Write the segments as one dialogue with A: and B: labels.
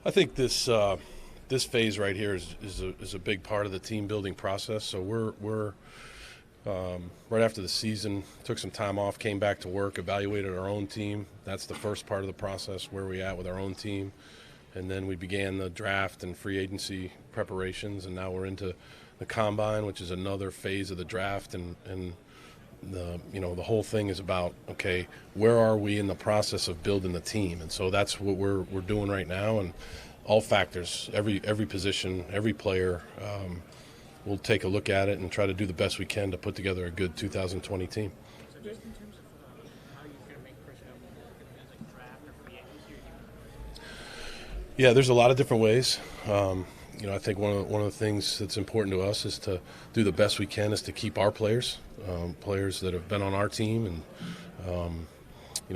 A: I think this phase right here is a big part of the team building process. So we're right after the season, took some time off, came back to work, evaluated our own team. That's the first part of the process, where we at with our own team. And then we began the draft and free agency preparations, and now we're into the combine, which is another phase of the draft. And the whole thing is about, okay, where are we in the process of building the team? And so that's what we're doing right now. And all factors, every position, every player, we'll take a look at it and try to do the best we can to put together a good 2020 team.
B: So just in terms of how you kind of make personnel work in things like draft or free agency,
A: Yeah, there's a lot of different ways. I think one of the things that's important to us is to do the best we can is to keep our players that have been on our team, and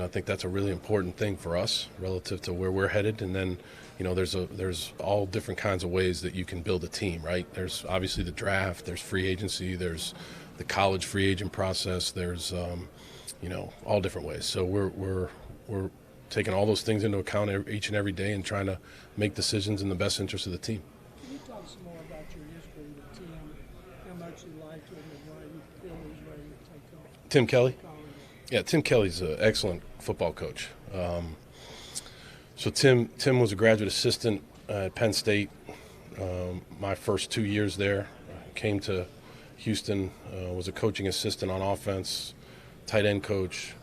A: I think that's a really important thing for us relative to where we're headed. And then, there's all different kinds of ways that you can build a team, right? There's obviously the draft, there's free agency, there's the college free agent process, there's all different ways. So we're taking all those things into account each and every day and trying to make decisions in the best interest of the team.
C: Can you talk some more about your history with Tim, how much you liked him, and why you feel he's ready to take on?
A: Tim Kelly? Yeah, Tim Kelly's an excellent football coach. So Tim was a graduate assistant at Penn State. My first 2 years there, came to Houston, was a coaching assistant on offense, tight end coach,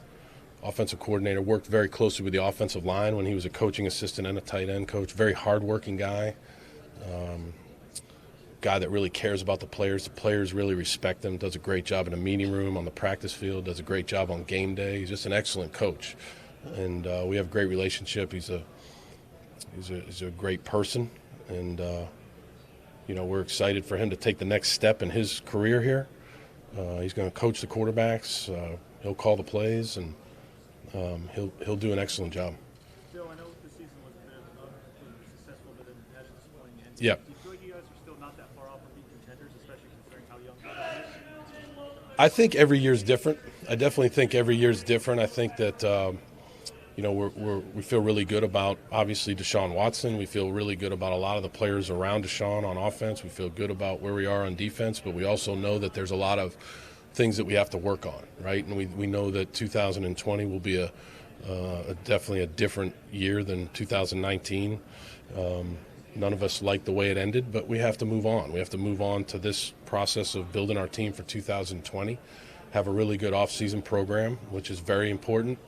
A: offensive coordinator, worked very closely with the offensive line when he was a coaching assistant and a tight end coach. Very hardworking guy, guy that really cares about the players. The players really respect him, does a great job in the meeting room, on the practice field, does a great job on game day. He's just an excellent coach. And we have a great relationship. He's a great person, and we're excited for him to take the next step in his career here. He's going to coach the quarterbacks. He'll call the plays, and he'll do an excellent job.
B: Bill, I know the season was a bit successful, but it had a disappointing end.
A: Yeah.
B: Do you feel like you guys are still not that far off of being contenders, especially considering how young you are?
A: I think every year's different. I definitely think every year's different. I think that we feel really good about, obviously, Deshaun Watson. We feel really good about a lot of the players around Deshaun on offense. We feel good about where we are on defense, but we also know that there's a lot of things that we have to work on, right? And we know that 2020 will be definitely a different year than 2019. None of us like the way it ended, but we have to move on. We have to move on to this process of building our team for 2020, have a really good off-season program, which is very important,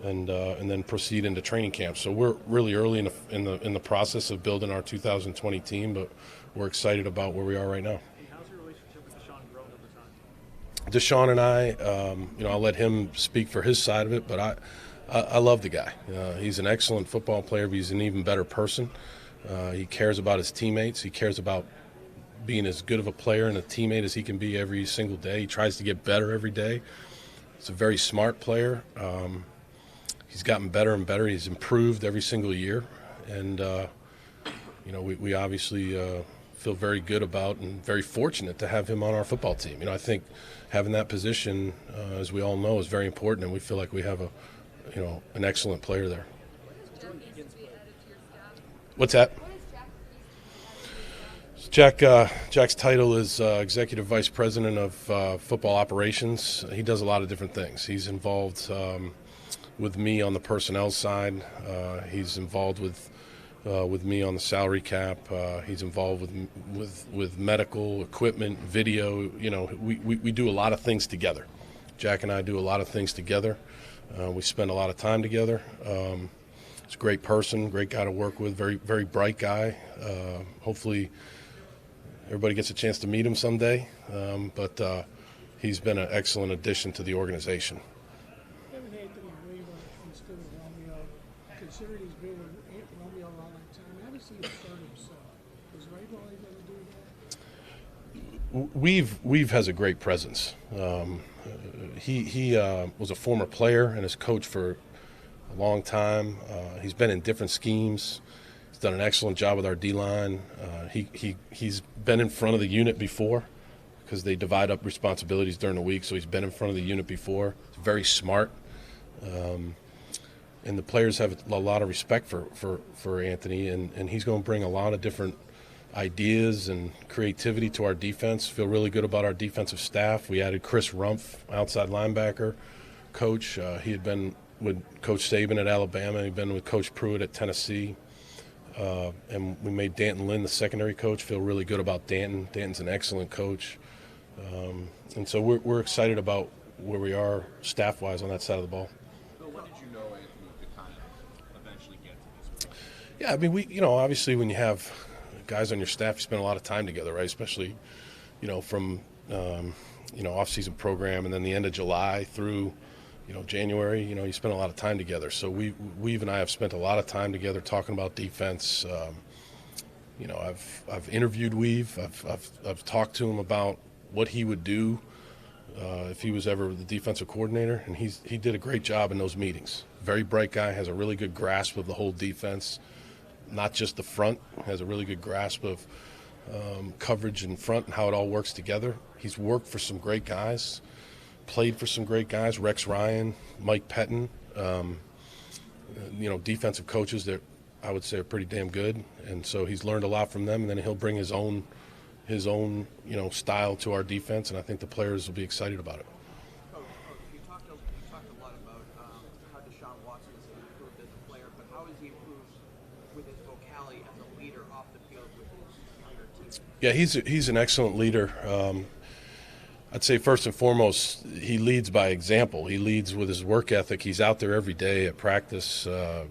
A: and then proceed into training camp. So we're really early in the process of building our 2020 team, but we're excited about where we are right now.
B: How's your relationship with Deshaun grown over time?
A: Deshaun and I, I'll let him speak for his side of it, but I love the guy. He's an excellent football player, but he's an even better person. He cares about his teammates. He cares about being as good of a player and a teammate as he can be every single day. He tries to get better every day. He's a very smart player. He's gotten better and better. He's improved every single year. And, we obviously feel very good about and very fortunate to have him on our football team. I think having that position, as we all know, is very important, and we feel like we have an excellent player there. What's that? Jack's title is Executive Vice President of Football Operations. He does a lot of different things. He's involved with me on the personnel side. He's involved with me on the salary cap. He's involved with medical equipment, video. We do a lot of things together. Jack and I do a lot of things together. We spend a lot of time together. He's a great person, great guy to work with, very, very bright guy. Hopefully everybody gets a chance to meet him someday. But he's been an excellent addition to the organization.
C: Kevin Anthony Weaver instead of Romeo, considered he's been with Romeo all that time. How does he assert himself? Is Rabel able to do that?
A: Weave has a great presence. He was a former player and has coached for a long time. He's been in different schemes. He's done an excellent job with our D-line. He's been in front of the unit before because they divide up responsibilities during the week, so he's been in front of the unit before. He's very smart. the players have a lot of respect for Anthony, and he's going to bring a lot of different ideas and creativity to our defense. Feel really good about our defensive staff. We added Chris Rumpf, outside linebacker coach. He had been with Coach Saban at Alabama. He'd been with Coach Pruitt at Tennessee. And we made Danton Lynn the secondary coach. Feel really good about Danton. Danton's an excellent coach. And so we're excited about where we are staff-wise on that side of the ball.
D: Bill, when did you know Anthony could kind of eventually get to this point?
A: Yeah, I mean, obviously when you have guys on your staff, you spend a lot of time together, right? Especially, from, off-season program and then the end of July through, January, you spend a lot of time together. So Weave and I have spent a lot of time together talking about defense. I've interviewed Weave. I've talked to him about what he would do if he was ever the defensive coordinator, and he did a great job in those meetings. Very bright guy, has a really good grasp of the whole defense, not just the front, has a really good grasp of coverage in front and how it all works together. He's worked for some great guys, played for some great guys, Rex Ryan, Mike Pettin, defensive coaches that I would say are pretty damn good, and so he's learned a lot from them, and then he'll bring his own style to our defense, and I think the players will be excited about it.
E: You talked a lot about how Deshaun Watson has improved as a player, but how has he improved with his vocality as a leader off the field with his younger team?
A: Yeah, he's an excellent leader. I'd say first and foremost, he leads by example. He leads with his work ethic. He's out there every day at practice.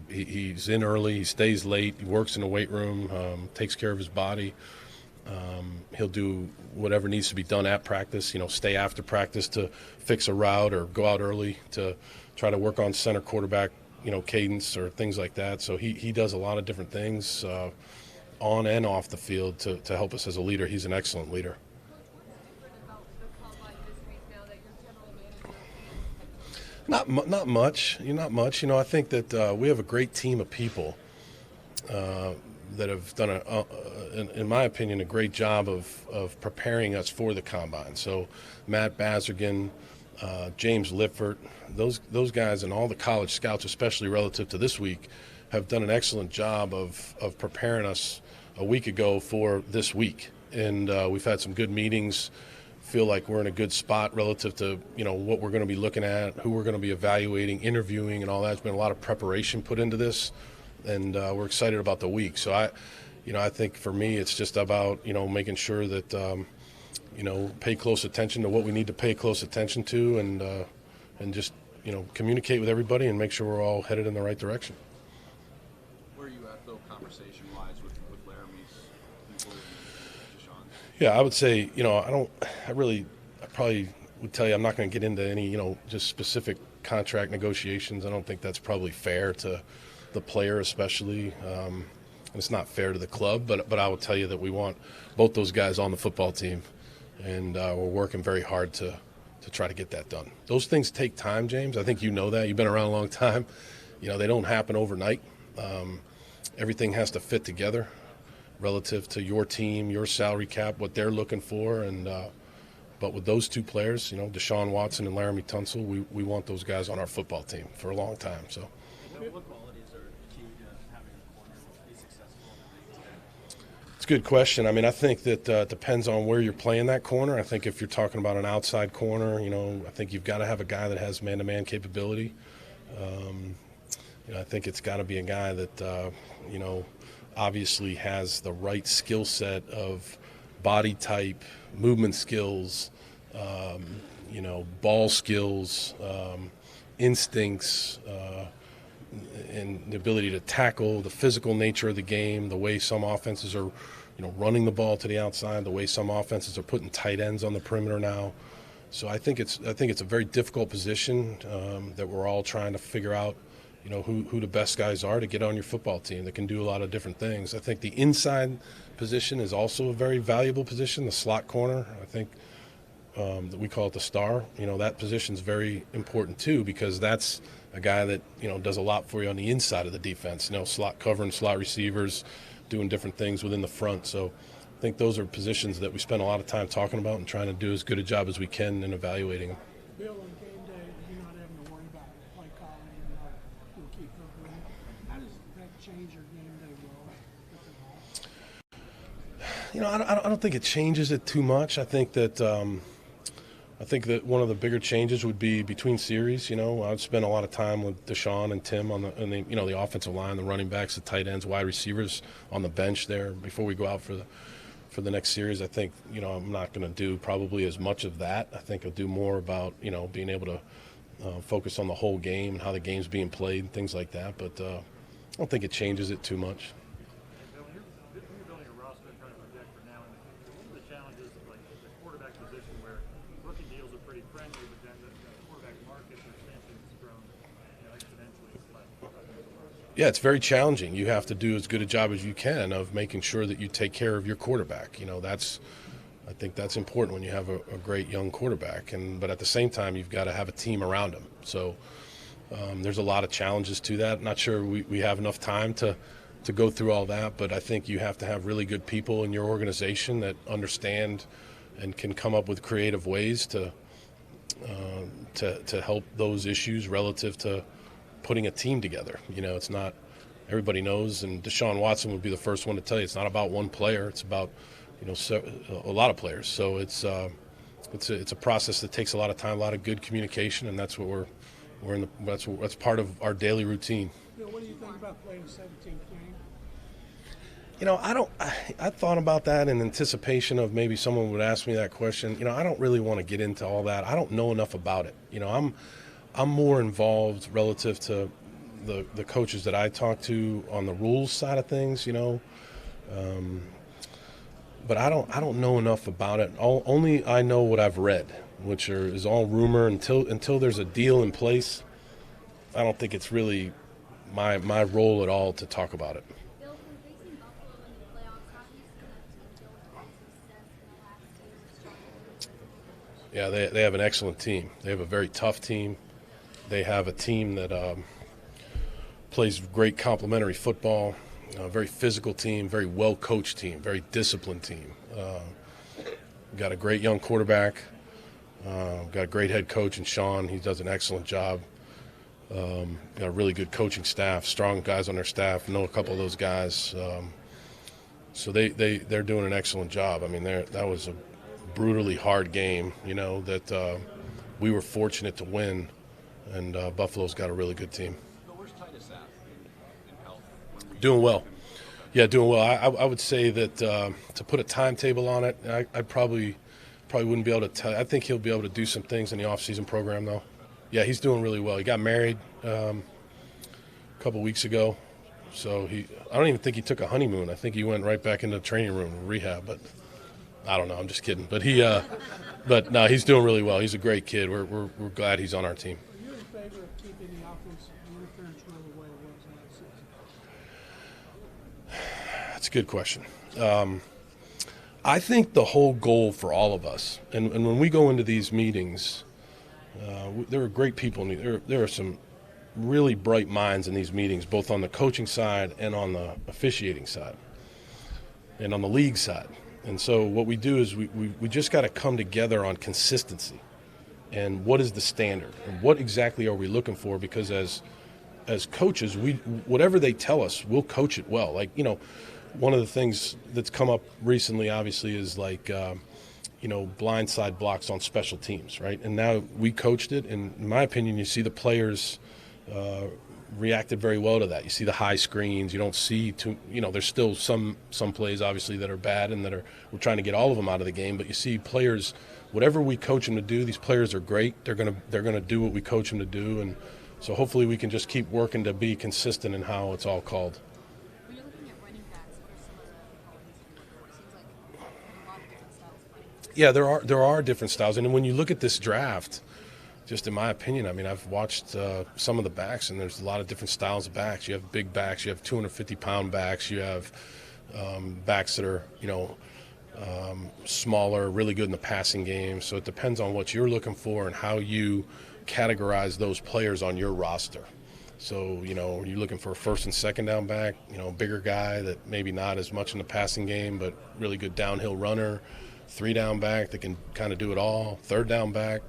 A: He's in early. He stays late. He works in the weight room, takes care of his body. He'll do whatever needs to be done at practice, stay after practice to fix a route or go out early to try to work on center quarterback, cadence or things like that. So he does a lot of different things on and off the field to help us as a leader. He's an excellent leader. Not much. Not much. I think that we have a great team of people that have done, in my opinion, a great job of preparing us for the combine. So Matt Bazergan, James Lippert, those guys and all the college scouts, especially relative to this week, have done an excellent job of preparing us a week ago for this week. And we've had some good meetings. Feel like we're in a good spot relative to what we're going to be looking at, who we're going to be evaluating, interviewing, and all that. There's been a lot of preparation put into this, and we're excited about the week. So I think for me it's just about making sure that pay close attention to what we need to pay close attention to, and just communicate with everybody and make sure we're all headed in the right direction.
D: Where are you at though, conversation-wise, with Laramie's people and Deshaun?
A: Yeah, I would say, I probably would tell you I'm not going to get into any, just specific contract negotiations. I don't think that's probably fair to the player especially. And it's not fair to the club, but I will tell you that we want both those guys on the football team, and we're working very hard to try to get that done. Those things take time, James. I think you know that. You've been around a long time. They don't happen overnight. Everything has to fit together relative to your team, your salary cap, what they're looking for, and but with those two players, Deshaun Watson and Laramie Tunsil, we want those guys on our football team for a long time. So,
B: What qualities are key to having a corner be successful in the league today?
A: it's a good question. I mean, I think that depends on where you're playing that corner. I think if you're talking about an outside corner, I think you've got to have a guy that has man-to-man capability. I think it's got to be a guy that obviously has the right skill set of body type, movement skills, ball skills, instincts, and the ability to tackle, the physical nature of the game, the way some offenses are, running the ball to the outside, the way some offenses are putting tight ends on the perimeter now. So I think it's a very difficult position that we're all trying to figure out. Who the best guys are to get on your football team that can do a lot of different things. I think the inside position is also a very valuable position, the slot corner. I think that we call it the star. That position is very important too, because that's a guy that, does a lot for you on the inside of the defense. Slot covering, slot receivers, doing different things within the front. So I think those are positions that we spend a lot of time talking about and trying to do as good a job as we can in evaluating them.
C: Bill, on game day, you're not having to worry about play calling, you'll keep them change your game day well?
A: I don't think it changes it too much. I think that one of the bigger changes would be between series. I've spent a lot of time with Deshaun and Tim on the offensive line, the running backs, the tight ends, wide receivers on the bench there before we go out for the next series. I think I'm not going to do probably as much of that. I think I'll do more about being able to focus on the whole game and how the game's being played and things like that. But I don't think it changes it too much.
F: When you're building a roster and trying to project for now in the future, what are the challenges of like the quarterback position where rookie deals are pretty friendly, but then the quarterback market expansion has grown exponentially?
A: Yeah, it's very challenging. You have to do as good a job as you can of making sure that you take care of your quarterback. I think that's important when you have a great young quarterback. But at the same time, you've got to have a team around him. So there's a lot of challenges to that. Not sure we have enough time to go through all that, but I think you have to have really good people in your organization that understand and can come up with creative ways to help those issues relative to putting a team together. It's not – everybody knows, and Deshaun Watson would be the first one to tell you, it's not about one player. It's about, a lot of players. So it's a process that takes a lot of time, a lot of good communication, and that's what that's part of our daily routine.
C: What do you think about playing a 17th game?
A: I thought about that in anticipation of maybe someone would ask me that question. I don't really want to get into all that. I don't know enough about it. I'm more involved relative to the coaches that I talk to on the rules side of things, but I don't know enough about it. Only I know what I've read, which is all rumor. Until there's a deal in place, I don't think it's really my role at all to talk about it.
G: Bill, from facing Buffalo in the playoffs, how do you see that team deal with all the success in the last 2 years?
A: Yeah, they have an excellent team. They have a very tough team. They have a team that plays great complementary football, a very physical team, very well-coached team, very disciplined team. Got a great young quarterback, got a great head coach in Sean. He does an excellent job. Got a really good coaching staff, strong guys on their staff. Know a couple of those guys. So they're doing an excellent job. I mean, that was a brutally hard game, that we were fortunate to win, and Buffalo's got a really good team.
D: But where's Titus at in health?
A: Doing well. Yeah, doing well. I would say that to put a timetable on it, I probably wouldn't be able to tell. I think he'll be able to do some things in the off-season program, though. Yeah, he's doing really well. He got married a couple weeks ago, so I don't even think he took a honeymoon. I think he went right back into the training room, rehab. But I don't know. I'm just kidding. But but no, he's doing really well. He's a great kid. We're glad he's on our team.
C: Are you in favor of keeping the offensive interference rule the way it was last season?
A: That's a good question. I think the whole goal for all of us, and when we go into these meetings, there are great people. There are some really bright minds in these meetings, both on the coaching side and on the officiating side and on the league side. And so what we do is we just got to come together on consistency and what is the standard and what exactly are we looking for, because as coaches, whatever they tell us, we'll coach it well. Like, one of the things that's come up recently, obviously, is like, blindside blocks on special teams, right? And now we coached it, and in my opinion, you see the players reacted very well to that. You see the high screens. You don't see there's still some plays, obviously, that are bad and we're trying to get all of them out of the game, but you see players, whatever we coach them to do, these players are great. They're gonna do what we coach them to do, and so hopefully we can just keep working to be consistent in how it's all called.
G: When you're looking at running backs, what are some of the qualities you look for? It seems like a lot of different styles of running backs.
A: Yeah, there are different styles, and when you look at this draft, just in my opinion, I mean, I've watched some of the backs, and there's a lot of different styles of backs. You have big backs, you have 250-pound backs, you have backs that are smaller, really good in the passing game. So it depends on what you're looking for and how you categorize those players on your roster. So, are you looking for a first and second down back, a bigger guy that maybe not as much in the passing game, but really good downhill runner, 3-down back that can kind of do it all, 3rd down back.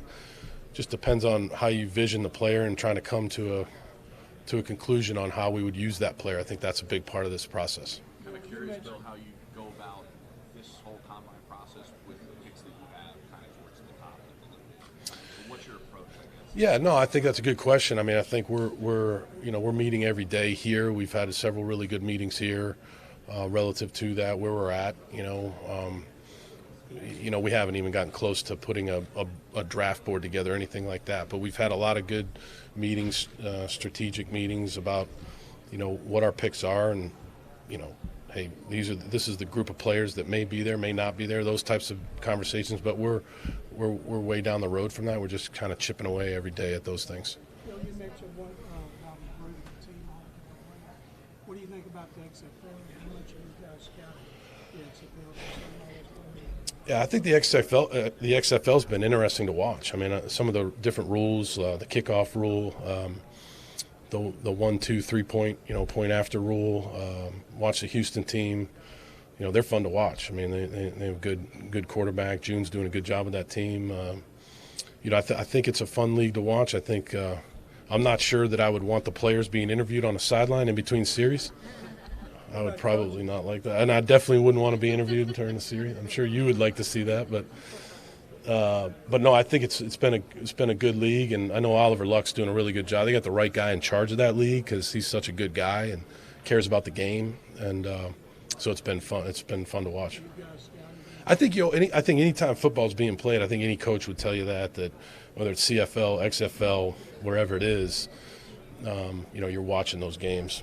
A: Just depends on how you vision the player and trying to come to to a conclusion on how we would use that player. I think that's a big part of this process.
D: Kind of curious, Bill, how you go about this whole combine process with the picks that you have kind of towards the top of the division. So what's your approach, I guess?
A: Yeah, no, I think that's a good question. I mean, I think we're meeting every day here. We've had several really good meetings here relative to that, where we're at. We haven't even gotten close to putting a draft board together or anything like that. But we've had a lot of good meetings, strategic meetings about, what our picks are and, hey, this is the group of players that may be there, may not be there, those types of conversations. But we're way down the road from that. We're just kind of chipping away every day at those things.
C: You mentioned one about improving the team all the way. What do you think about the XFL? How much of you guys scout the XFL?
A: Yeah, I think the XFL's been interesting to watch. I mean, some of the different rules, the kickoff rule, the 1-2 3-point, point after rule. Watch the Houston team. They're fun to watch. I mean, they have good quarterback. June's doing a good job with that team. I think it's a fun league to watch. I think I'm not sure that I would want the players being interviewed on a sideline in between series. I would probably not like that, and I definitely wouldn't want to be interviewed during the series. I'm sure you would like to see that, but no, I think it's been a good league, and I know Oliver Luck's doing a really good job. They got the right guy in charge of that league because he's such a good guy and cares about the game, and so it's been fun. It's been fun to watch. I think anytime football is being played, I think any coach would tell you that whether it's CFL, XFL, wherever it is, you're watching those games.